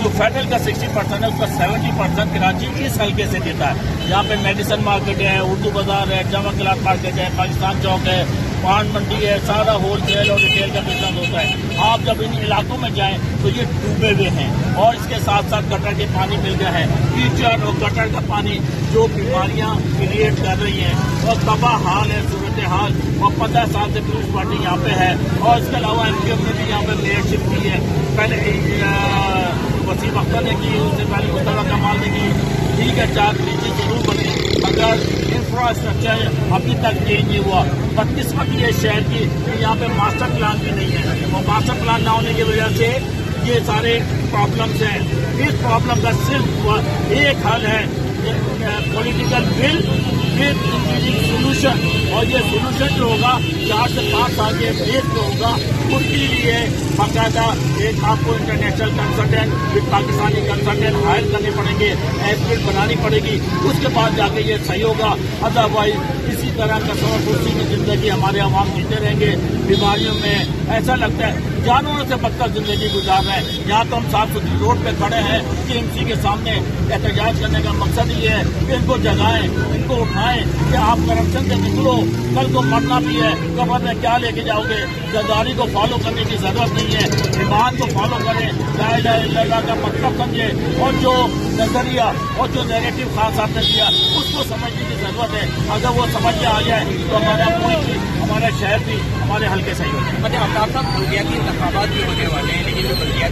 جو فیڈرل کا 60% ہے اس کا 70% کراچی اس حلقے سے دیتا ہے. یہاں پہ میڈیسن مارکیٹ ہے, اردو بازار ہے, جامع کلاس مارکیٹ ہے, پاکستان چوک ہے, پان منڈی ہے, سارا ہول سیل اور ریٹیل کا بزنس ہوتا ہے. آپ جب ان علاقوں میں جائیں تو یہ ڈوبے ہوئے ہیں, اور اس کے ساتھ ساتھ گٹر کے پانی مل گیا ہے. کیچڑ اور گٹر کا پانی جو بیماریاں کریٹ کر رہی ہیں, اور تباہ حال ہے صورتحال. اور 15 سال سے پیپلز پارٹی یہاں پہ ہے, اور اس کے علاوہ ایم کیو نے بھی یہاں پہ میئرشپ کی ہے. پہلے وسیم اختر نے کی, اس سے پہلے مصطفیٰ کمال نے کی. ٹھیک ہے, 4 بریجیں ضرور بنی, مگر انفراسٹرکچر ابھی تک چینج نہیں ہوا. بدقسمتی یہ شہر کی کہ یہاں پہ ماسٹر پلان بھی نہیں ہے, اور ماسٹر پلان نہ ہونے کی وجہ سے یہ سارے پرابلمس ہیں. اس پرابلم کا صرف ایک حل ہے, political will with engineering solution. اور یہ سولوشن جو ہوگا 4 سے 5 سال کے بیس پہ ہوگا. اس کے لیے باقاعدہ ایک آپ کو international consultant with Pakistani consultant hire کرنے پڑیں گے, ایسٹیمیٹ بنانی پڑے گی. اس کے بعد جا کے یہ صحیح ہوگا. ادروائز اسی طرح کا کرسی کی زندگی ہمارے عوام جیتے رہیں گے. بیماریوں میں ایسا لگتا ہے جانوروں سے بدتر زندگی گزار رہے ہیں. یہاں تو ہم 700 روڈ پہ کھڑے ہیں کہ KMC کے سامنے احتجاج کرنے کا مقصد یہ ہے کہ ان کو جگائیں, ان کو اٹھائیں کہ آپ کرپشن سے نکلو. کل کو مرنا بھی ہے, قبر میں کیا لے کے جاؤ گے؟ غداری کو فالو کرنے کی ضرورت نہیں ہے, ایمان کو فالو کریں, لا الہ الا اللہ کا مطلب سمجھیں, اور جو نظریہ اور جو نیریٹو خان صاحب نے دیا اس کو سمجھنے کی ضرورت ہے. اگر وہ سمجھ میں آ جائے تو ہمارا ملک بھی, ہمارا شہر بھی, ہمارے حلقے صحیح ہو جائے. مطلب افطار صاحب بلدیاتی انتخابات بھی ہونے والے ہیں, لیکن جو بلدیاتی